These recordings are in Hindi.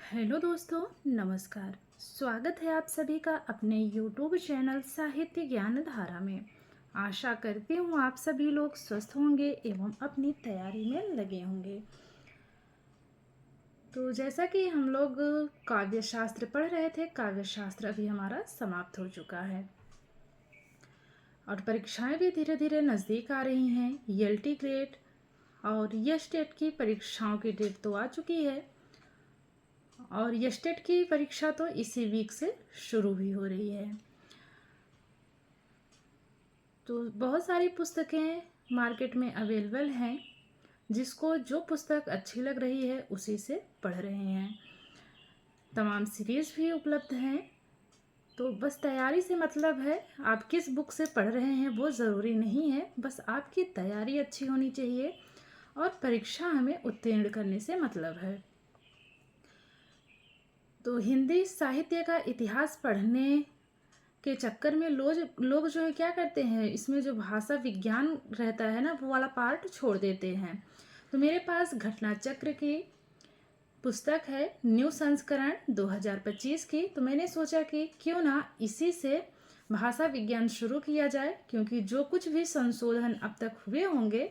हेलो दोस्तों, नमस्कार। स्वागत है आप सभी का अपने यूट्यूब चैनल साहित्य ज्ञान धारा में। आशा करती हूँ आप सभी लोग स्वस्थ होंगे एवं अपनी तैयारी में लगे होंगे। तो जैसा कि हम लोग काव्य शास्त्र पढ़ रहे थे, काव्य शास्त्र अभी हमारा समाप्त हो चुका है और परीक्षाएं भी धीरे धीरे नज़दीक आ रही हैं। ईएलटी ग्रेड और यस्टेट की परीक्षाओं की डेट तो आ चुकी है और यस्टेट की परीक्षा तो इसी वीक से शुरू भी हो रही है। तो बहुत सारी पुस्तकें मार्केट में अवेलेबल हैं, जिसको जो पुस्तक अच्छी लग रही है उसी से पढ़ रहे हैं। तमाम सीरीज़ भी उपलब्ध हैं। तो बस तैयारी से मतलब है, आप किस बुक से पढ़ रहे हैं वो ज़रूरी नहीं है, बस आपकी तैयारी अच्छी होनी चाहिए और परीक्षा हमें उत्तीर्ण करने से मतलब है। तो हिंदी साहित्य का इतिहास पढ़ने के चक्कर में लोग जो है क्या करते हैं, इसमें जो भाषा विज्ञान रहता है ना, वो वाला पार्ट छोड़ देते हैं। तो मेरे पास घटना चक्र की पुस्तक है, न्यू संस्करण 2025 की। तो मैंने सोचा कि क्यों ना इसी से भाषा विज्ञान शुरू किया जाए, क्योंकि जो कुछ भी संशोधन अब तक हुए होंगे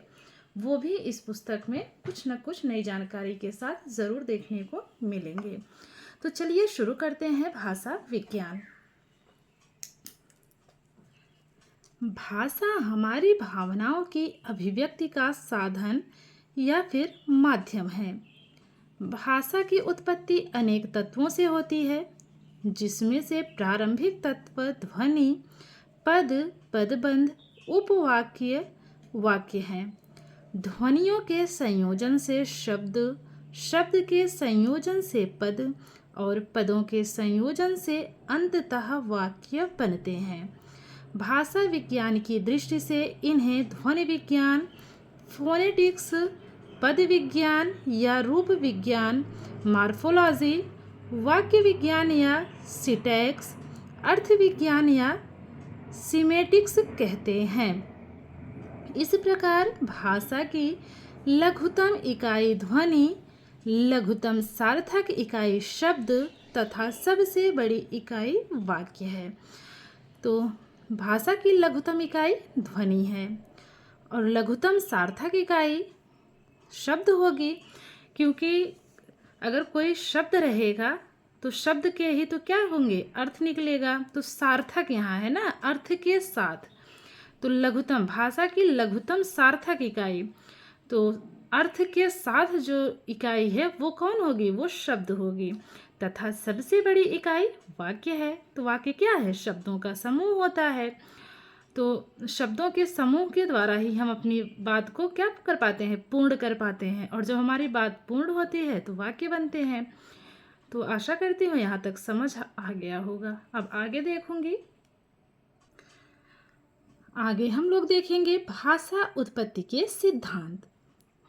वो भी इस पुस्तक में कुछ न कुछ नई जानकारी के साथ ज़रूर देखने को मिलेंगे। तो चलिए शुरू करते हैं भाषा विज्ञान। भाषा हमारी भावनाओं की अभिव्यक्ति का साधन या फिर माध्यम है। भाषा की उत्पत्ति अनेक तत्वों से होती है, जिसमें से प्रारंभिक तत्व ध्वनि, पद, पदबंध, उपवाक्य, वाक्य हैं। ध्वनियों के संयोजन से शब्द, शब्द के संयोजन से पद और पदों के संयोजन से अंततः वाक्य बनते हैं। भाषा विज्ञान की दृष्टि से इन्हें ध्वनि विज्ञान, फोनेटिक्स, पद विज्ञान या रूप विज्ञान, मॉर्फोलॉजी, वाक्य विज्ञान या सिटैक्स, अर्थ विज्ञान या सीमेटिक्स कहते हैं। इस प्रकार भाषा की लघुतम इकाई ध्वनि, लघुतम सार्थक इकाई शब्द तथा सबसे बड़ी इकाई वाक्य है। तो भाषा की लघुतम इकाई ध्वनि है और लघुतम सार्थक इकाई शब्द होगी, क्योंकि अगर कोई शब्द रहेगा तो शब्द के ही तो क्या होंगे, अर्थ निकलेगा। तो सार्थक यहाँ है ना, अर्थ के साथ। तो लघुतम, भाषा की लघुतम सार्थक इकाई, तो अर्थ के साथ जो इकाई है वो कौन होगी, वो शब्द होगी। तथा सबसे बड़ी इकाई वाक्य है। तो वाक्य क्या है, शब्दों का समूह होता है। तो शब्दों के समूह के द्वारा ही हम अपनी बात को क्या कर पाते हैं, पूर्ण कर पाते हैं। और जब हमारी बात पूर्ण होती है तो वाक्य बनते हैं। तो आशा करती हूँ यहाँ तक समझ आ गया होगा। अब आगे देखूंगी। आगे हम लोग देखेंगे भाषा उत्पत्ति के सिद्धांत।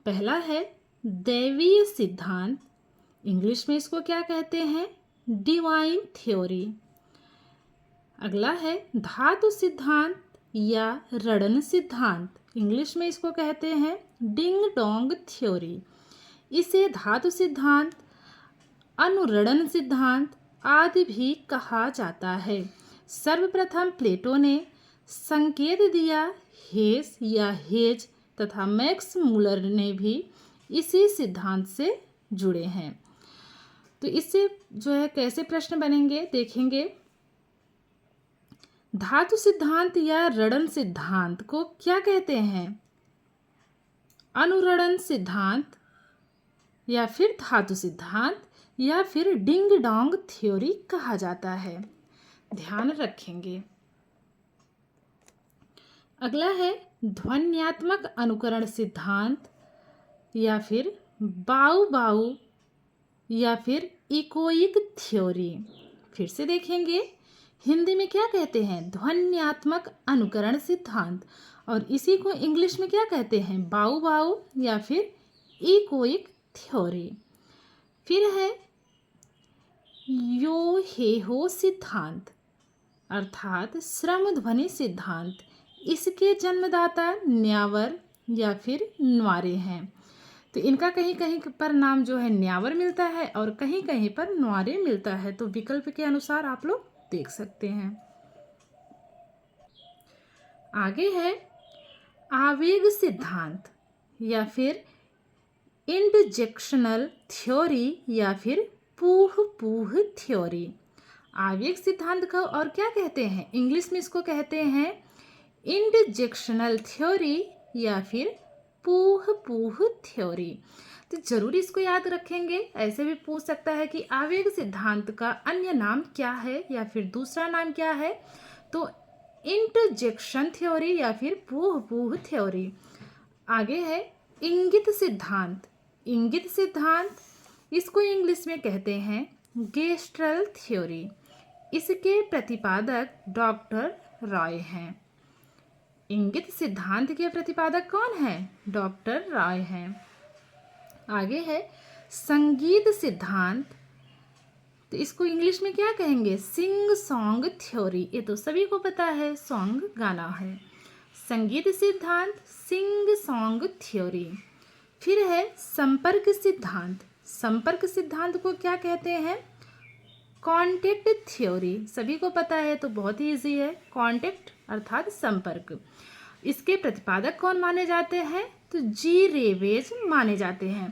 पहला है दैवीय सिद्धांत, इंग्लिश में इसको क्या कहते हैं, डिवाइन थ्योरी। अगला है धातु सिद्धांत या रणन सिद्धांत, इंग्लिश में इसको कहते हैं डिंग डोंग थ्योरी। इसे धातु सिद्धांत, अनुरणन सिद्धांत आदि भी कहा जाता है। सर्वप्रथम प्लेटो ने संकेत दिया, हेस या हेज तथा मैक्स मूलर ने भी इसी सिद्धांत से जुड़े हैं। तो इससे जो है कैसे प्रश्न बनेंगे देखेंगे। धातु सिद्धांत या रणन सिद्धांत को क्या कहते हैं, अनुरणन सिद्धांत या फिर धातु सिद्धांत या फिर डिंग डोंग थ्योरी कहा जाता है, ध्यान रखेंगे। अगला है ध्वन्यात्मक अनुकरण सिद्धांत या फिर बाउ बाउ या फिर इकोइक थ्योरी। फिर से देखेंगे, हिंदी में क्या कहते हैं, ध्वन्यात्मक अनुकरण सिद्धांत, और इसी को इंग्लिश में क्या कहते हैं, बाउ बाउ या फिर इकोइक थ्योरी। फिर है यो हे हो सिद्धांत अर्थात श्रम ध्वनि सिद्धांत। इसके जन्मदाता न्यावर या फिर न्वारे हैं। तो इनका कहीं कहीं पर नाम जो है न्यावर मिलता है और कहीं कहीं पर न्वारे मिलता है। तो विकल्प के अनुसार आप लोग देख सकते हैं। आगे है आवेग सिद्धांत या फिर इंटरजेक्शनल थ्योरी या फिर पूह पूह थ्योरी। आवेग सिद्धांत को और क्या कहते हैं? इंग्लिश में इसको कहते हैं इंटरजेक्शनल थ्योरी या फिर पूह पूह थ्योरी। तो जरूर इसको याद रखेंगे। ऐसे भी पूछ सकता है कि आवेग सिद्धांत का अन्य नाम क्या है या फिर दूसरा नाम क्या है। तो इंटरजेक्शन थ्योरी या फिर पूह पूह थ्योरी। आगे है इंगित सिद्धांत। इंगित सिद्धांत इसको इंग्लिश में कहते हैं गेस्ट्रल थ्योरी। इसके प्रतिपादक डॉक्टर रॉय हैं। इंगित सिद्धांत के प्रतिपादक कौन है? डॉक्टर रॉय हैं। आगे है संगीत सिद्धांत। तो इसको इंग्लिश में क्या कहेंगे? Sing song theory. ये तो सभी को पता है, सॉन्ग गाना है। संगीत सिद्धांत, सिंग सॉन्ग थ्योरी। फिर है संपर्क सिद्धांत। संपर्क सिद्धांत को क्या कहते हैं? Contact theory. सभी को पता है, तो बहुत ही इजी है। कॉन्टेक्ट अर्थात संपर्क। इसके प्रतिपादक कौन माने जाते हैं? तो जी रेवेज माने जाते हैं।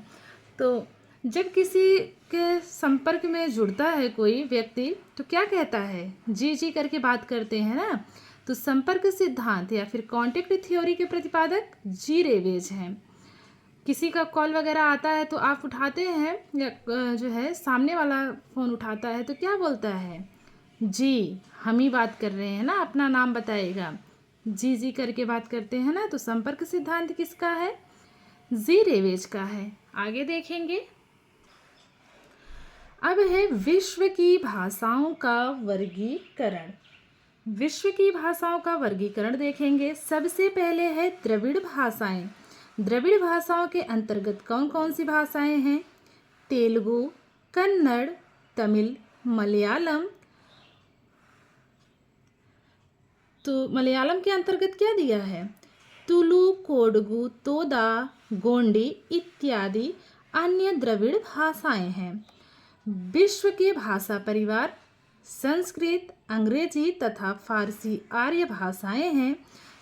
तो जब किसी के संपर्क में जुड़ता है कोई व्यक्ति तो क्या कहता है? जी जी करके बात करते हैं ना। तो संपर्क सिद्धांत या फिर कॉन्टेक्ट थ्योरी के प्रतिपादक जी रेवेज हैं। किसी का कॉल वगैरह आता है तो आप उठाते हैं या जो है सामने वाला फ़ोन उठाता है तो क्या बोलता है? जी, हम ही बात कर रहे हैं ना, अपना नाम बताएगा। जी जी करके बात करते हैं ना। तो संपर्क सिद्धांत किसका है? जी रेवेज का है। आगे देखेंगे। अब है विश्व की भाषाओं का वर्गीकरण। विश्व की भाषाओं का वर्गीकरण देखेंगे। सबसे पहले है द्रविड़ भाषाएं। द्रविड़ भाषाओं के अंतर्गत कौन कौन सी भाषाएं हैं? तेलुगु, कन्नड़, तमिल, मलयालम। तो मलयालम के अंतर्गत क्या दिया है? तुलु, कोडगु, तोदा, गोंडी इत्यादि अन्य द्रविड़ भाषाएं हैं। विश्व के भाषा परिवार संस्कृत, अंग्रेजी तथा फारसी आर्य भाषाएं हैं,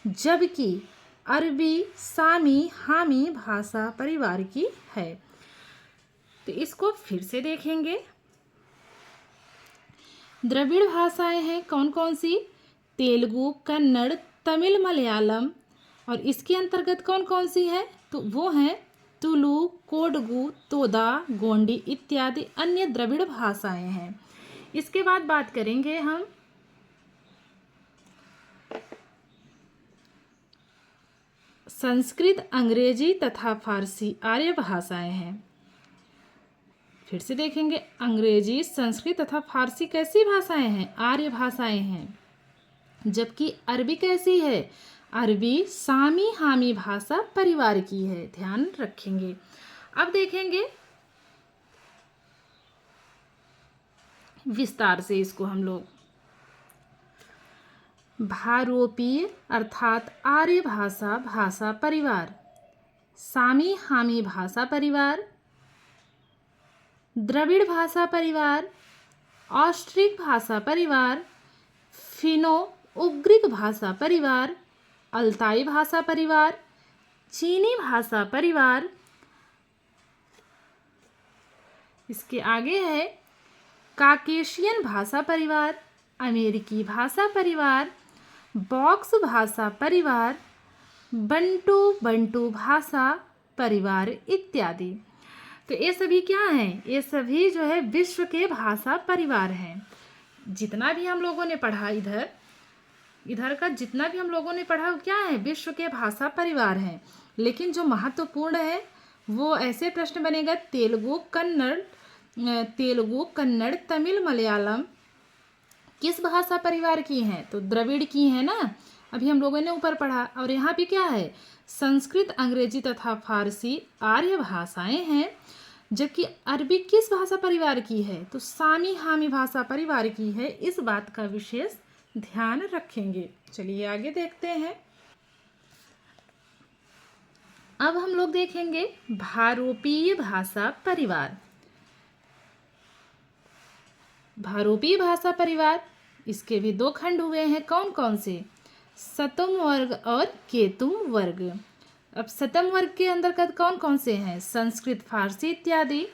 जबकि अरबी, सामी, हामी भाषा परिवार की है। तो इसको फिर से देखेंगे। द्रविड़ भाषाएं हैं कौन कौन सी? तेलुगु, कन्नड़, तमिल, मलयालम। और इसके अंतर्गत कौन कौन सी है? तो वो हैं तुलु, कोडगु, तोदा, गोंडी इत्यादि अन्य द्रविड़ भाषाएं हैं। इसके बाद बात करेंगे हम संस्कृत, अंग्रेजी तथा फारसी आर्य भाषाएं हैं। फिर से देखेंगे अंग्रेजी, संस्कृत तथा फारसी कैसी भाषाएं हैं? आर्य भाषाएं हैं। जबकि अरबी कैसी है? अरबी सामी हामी भाषा परिवार की है। ध्यान रखेंगे। अब देखेंगे विस्तार से इसको हम लोग। भारोपीय अर्थात आर्य भाषा भाषा परिवार, सामी हामी भाषा परिवार, द्रविड़ भाषा परिवार, ऑस्ट्रिक भाषा परिवार, फिनो उग्रिक भाषा परिवार, अल्ताई भाषा परिवार, चीनी भाषा परिवार। इसके आगे है काकेशियन भाषा परिवार, अमेरिकी भाषा परिवार, बॉक्स भाषा परिवार, बंटू भाषा परिवार इत्यादि। तो ये सभी क्या हैं? ये सभी जो है विश्व के भाषा परिवार हैं। जितना भी हम लोगों ने पढ़ा इधर का जितना भी हम लोगों ने पढ़ा वो क्या है? विश्व के भाषा परिवार हैं। लेकिन जो महत्वपूर्ण है वो ऐसे प्रश्न बनेगा तेलुगु, कन्नड़, तमिल, मलयालम किस भाषा परिवार की हैं? तो द्रविड़ की है ना, अभी हम लोगों ने ऊपर पढ़ा। और यहाँ पे क्या है? संस्कृत, अंग्रेजी तथा फारसी आर्य भाषाएं हैं। जबकि अरबी किस भाषा परिवार की है? तो सामी हामी भाषा परिवार की है। इस बात का विशेष ध्यान रखेंगे। चलिए आगे देखते हैं। अब हम लोग देखेंगे भारोपीय भाषा परिवार। भारोपीय भाषा परिवार, इसके भी दो खंड हुए हैं, कौन कौन से? सतम वर्ग और केतुम वर्ग। अब सतम वर्ग के अंतर्गत कौन कौन से हैं? संस्कृत, फारसी इत्यादि।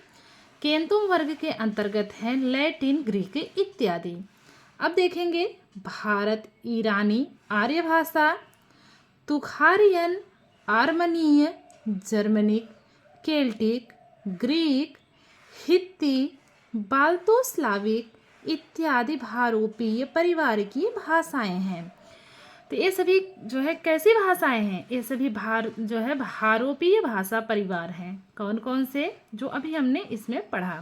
केंतुम वर्ग के अंतर्गत है लैटिन, ग्रीक इत्यादि। अब देखेंगे भारत ईरानी आर्य भाषा, तुखारियन, आर्मनीय, जर्मनिक, केल्टिक, ग्रीक, हित्ती, बाल्तो इत्यादि भारोपीय परिवार की भाषाएं हैं। तो ये सभी जो है कैसी भाषाएं हैं? ये सभी जो है भारोपीय भाषा परिवार हैं। कौन कौन से? जो अभी हमने इसमें पढ़ा।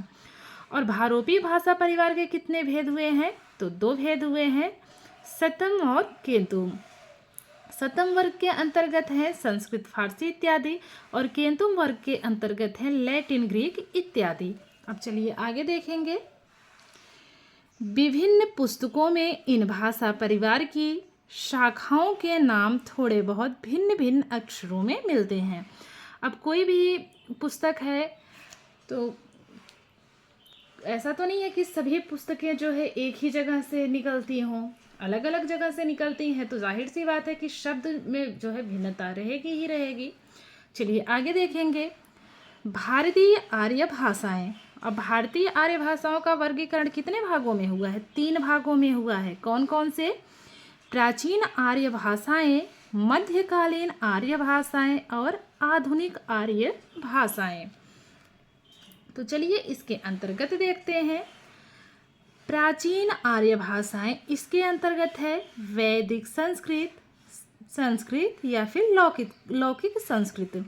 और भारोपीय भाषा परिवार के कितने भेद हुए हैं? तो दो भेद हुए हैं, सतम और केंतुम। सतम वर्ग के अंतर्गत है संस्कृत, फारसी इत्यादि, और केंतुम वर्ग के अंतर्गत है लैटिन, ग्रीक इत्यादि। अब चलिए आगे देखेंगे। विभिन्न पुस्तकों में इन भाषा परिवार की शाखाओं के नाम थोड़े बहुत भिन्न भिन्न अक्षरों में मिलते हैं। अब कोई भी पुस्तक है तो ऐसा तो नहीं है कि सभी पुस्तकें जो है एक ही जगह से निकलती हों, अलग अलग जगह से निकलती हैं, तो जाहिर सी बात है कि शब्द में जो है भिन्नता रहेगी ही रहेगी। चलिए आगे देखेंगे भारतीय आर्य भाषाएं। अब भारतीय आर्य भाषाओं का वर्गीकरण कितने भागों में हुआ है? 3 भागों में हुआ है। कौन कौन से? प्राचीन आर्य भाषाएं, मध्यकालीन आर्य भाषाएं और आधुनिक आर्य भाषाएं। तो चलिए इसके अंतर्गत देखते हैं। प्राचीन आर्य भाषाएं, इसके अंतर्गत है वैदिक संस्कृत या फिर लौकिक संस्कृत।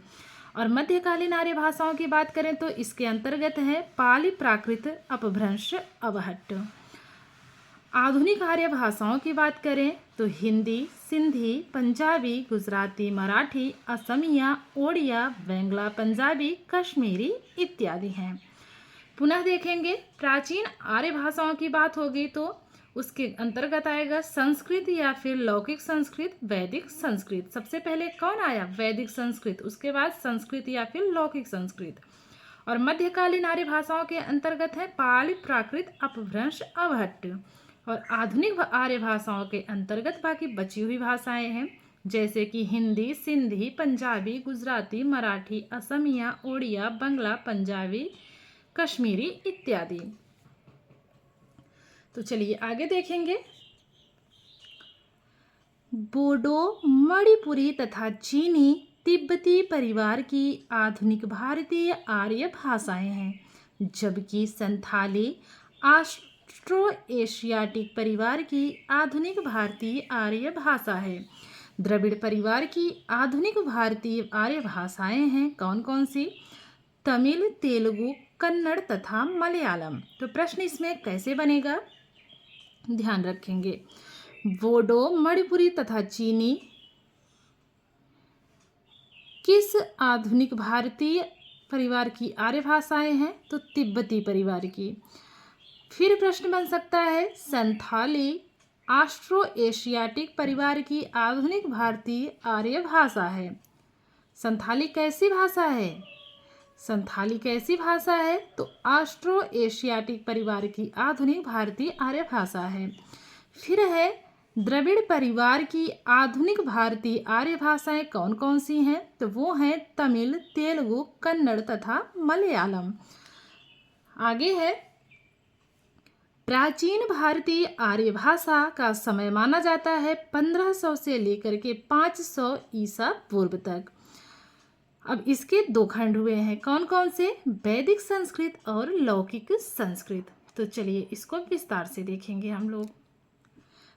और मध्यकालीन आर्य भाषाओं की बात करें तो इसके अंतर्गत है पाली, प्राकृत, अपभ्रंश, अवहट्ट। आधुनिक आर्य भाषाओं की बात करें तो हिंदी, सिंधी, पंजाबी, गुजराती, मराठी, असमिया, ओडिया, बंगला, पंजाबी, कश्मीरी इत्यादि हैं। पुनः देखेंगे प्राचीन आर्य भाषाओं की बात होगी तो उसके अंतर्गत आएगा संस्कृत या फिर लौकिक संस्कृत, वैदिक संस्कृत। सबसे पहले कौन आया? वैदिक संस्कृत, उसके बाद संस्कृत या फिर लौकिक संस्कृत। और मध्यकालीन आर्य भाषाओं के अंतर्गत है पाली, प्राकृत, अपभ्रंश, अवहट्ट। और आधुनिक आर्य भाषाओं के अंतर्गत बाकी बची हुई भाषाएं हैं, जैसे कि हिंदी, सिंधी, पंजाबी, गुजराती, मराठी, असमिया, ओडिया, बंगला, पंजाबी, कश्मीरी इत्यादि। तो चलिए आगे देखेंगे। बोडो, मणिपुरी तथा चीनी, तिब्बती परिवार की आधुनिक भारतीय आर्य भाषाएं हैं, जबकि संथाली ऑस्ट्रो एशियाटिक परिवार की आधुनिक भारतीय आर्य भाषा है। द्रविड़ परिवार की आधुनिक भारतीय आर्य भाषाएं हैं, कौन कौन सी? तमिल, तेलुगु, कन्नड़ तथा मलयालम। तो प्रश्न इसमें कैसे बनेगा? ध्यान रखेंगे। बोडो, मणिपुरी तथा चीनी किस आधुनिक भारतीय परिवार की आर्य भाषाएं हैं? तो तिब्बती परिवार की। फिर प्रश्न बन सकता है संथाली ऑस्ट्रो एशियाटिक परिवार की आधुनिक भारतीय आर्य भाषा है। संथाली कैसी भाषा है? संथाली कैसी भाषा है? तो ऑस्ट्रो एशियाटिक परिवार की आधुनिक भारतीय आर्य भाषा है। फिर है द्रविड़ परिवार की आधुनिक भारतीय आर्य भाषाएं कौन कौन सी हैं? तो वो हैं तमिल, तेलुगु, कन्नड़ तथा मलयालम। आगे है प्राचीन भारतीय आर्य भाषा का समय माना जाता है 1500 से लेकर के 500 ईसा पूर्व तक। अब इसके दो खंड हुए हैं, कौन कौन से? वैदिक संस्कृत और लौकिक संस्कृत। तो चलिए इसको विस्तार से देखेंगे हम लोग।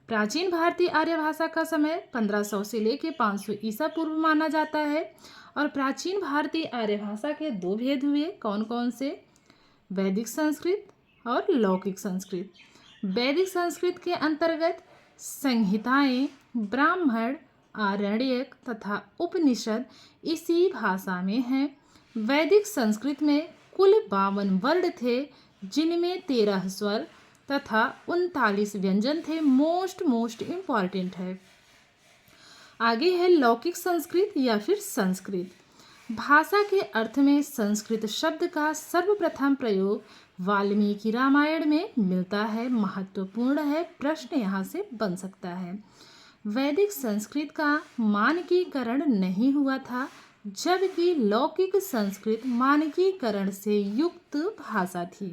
प्राचीन भारतीय आर्य भाषा का समय 1500 से लेकर 500 ईसा पूर्व माना जाता है। और प्राचीन भारतीय आर्य भाषा के दो भेद हुए, कौन कौन से? वैदिक संस्कृत और लौकिक संस्कृत। वैदिक संस्कृत के अंतर्गत संहिताएं, ब्राह्मण, आरण्यक तथा उपनिषद इसी भाषा में हैं। वैदिक संस्कृत में कुल 52 वर्ण थे, जिनमें 13 स्वर तथा 39 व्यंजन थे। मोस्ट इम्पॉर्टेंट है। आगे है लौकिक संस्कृत या फिर संस्कृत। भाषा के अर्थ में संस्कृत शब्द का सर्वप्रथम प्रयोग वाल्मीकि रामायण में मिलता है। महत्वपूर्ण है, प्रश्न यहाँ से बन सकता है। वैदिक संस्कृत का मानकीकरण नहीं हुआ था, जबकि लौकिक संस्कृत मानकीकरण से युक्त भाषा थी।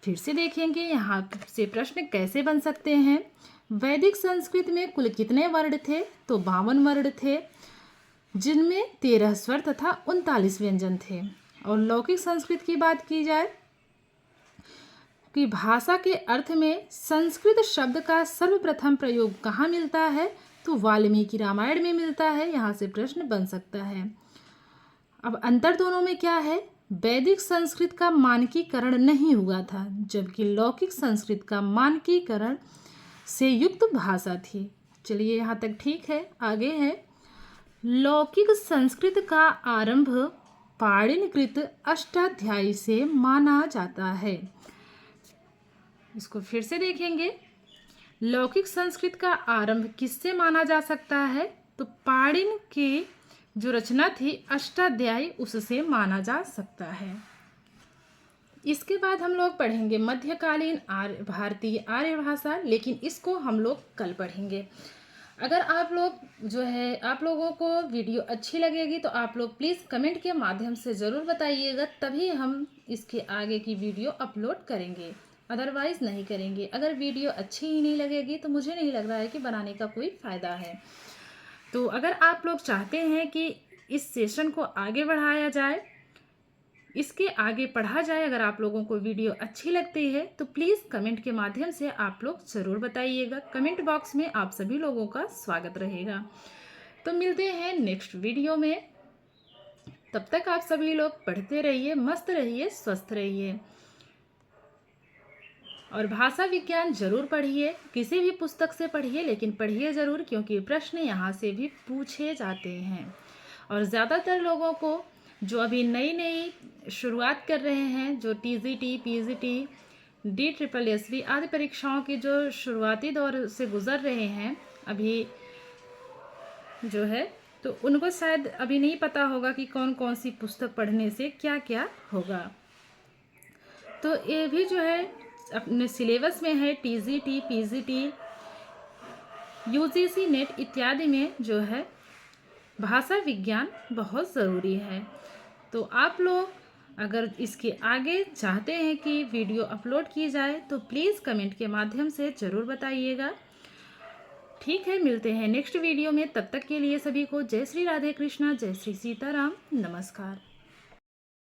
फिर से देखेंगे यहाँ से प्रश्न कैसे बन सकते हैं। वैदिक संस्कृत में कुल कितने वर्ण थे? तो 52 वर्ण थे, जिनमें 13 स्वर तथा 39 व्यंजन थे। और लौकिक संस्कृत की बात की जाए कि भाषा के अर्थ में संस्कृत शब्द का सर्वप्रथम प्रयोग कहाँ मिलता है? तो वाल्मीकि रामायण में मिलता है। यहाँ से प्रश्न बन सकता है। अब अंतर दोनों में क्या है? वैदिक संस्कृत का मानकीकरण नहीं हुआ था, जबकि लौकिक संस्कृत का मानकीकरण से युक्त भाषा थी। चलिए यहाँ तक ठीक है। आगे है, लौकिक संस्कृत का आरंभ पाणिनिकृत अष्टाध्यायी से माना जाता है। इसको फिर से देखेंगे। लौकिक संस्कृत का आरंभ किससे माना जा सकता है? तो पाणिनि की जो रचना थी अष्टाध्यायी, उससे माना जा सकता है। इसके बाद हम लोग पढ़ेंगे मध्यकालीन भारतीय आर्य भाषा, लेकिन इसको हम लोग कल पढ़ेंगे। अगर आप लोगों को वीडियो अच्छी लगेगी तो आप लोग प्लीज़ कमेंट के माध्यम से ज़रूर बताइएगा, तभी हम इसके आगे की वीडियो अपलोड करेंगे, अदरवाइज़ नहीं करेंगे। अगर वीडियो अच्छी ही नहीं लगेगी तो मुझे नहीं लग रहा है कि बनाने का कोई फ़ायदा है। तो अगर आप लोग चाहते हैं कि इस सेशन को आगे बढ़ाया जाए, इसके आगे पढ़ा जाए, अगर आप लोगों को वीडियो अच्छी लगती है तो प्लीज़ कमेंट के माध्यम से आप लोग ज़रूर बताइएगा। कमेंट बॉक्स में आप सभी लोगों का स्वागत रहेगा। तो मिलते हैं नेक्स्ट वीडियो में। तब तक आप सभी लोग पढ़ते रहिए, मस्त रहिए, स्वस्थ रहिए। और भाषा विज्ञान जरूर पढ़िए, किसी भी पुस्तक से पढ़िए, लेकिन पढ़िए ज़रूर, क्योंकि प्रश्न यहाँ से भी पूछे जाते हैं। और ज़्यादातर लोगों को जो अभी नई शुरुआत कर रहे हैं, जो टीजीटी, पीजीटी, DSSB आदि परीक्षाओं की जो शुरुआती दौर से गुज़र रहे हैं अभी जो है, तो उनको शायद अभी नहीं पता होगा कि कौन कौन सी पुस्तक पढ़ने से क्या क्या होगा। तो ये भी जो है अपने सिलेबस में है। टीजीटी, पीजीटी, UGC नेट इत्यादि में जो है भाषा विज्ञान बहुत ज़रूरी है। तो आप लोग अगर इसके आगे चाहते हैं कि वीडियो अपलोड की जाए तो प्लीज़ कमेंट के माध्यम से ज़रूर बताइएगा। ठीक है, मिलते हैं नेक्स्ट वीडियो में। तब तक के लिए सभी को जय श्री राधे कृष्णा, जय श्री सीताराम, नमस्कार।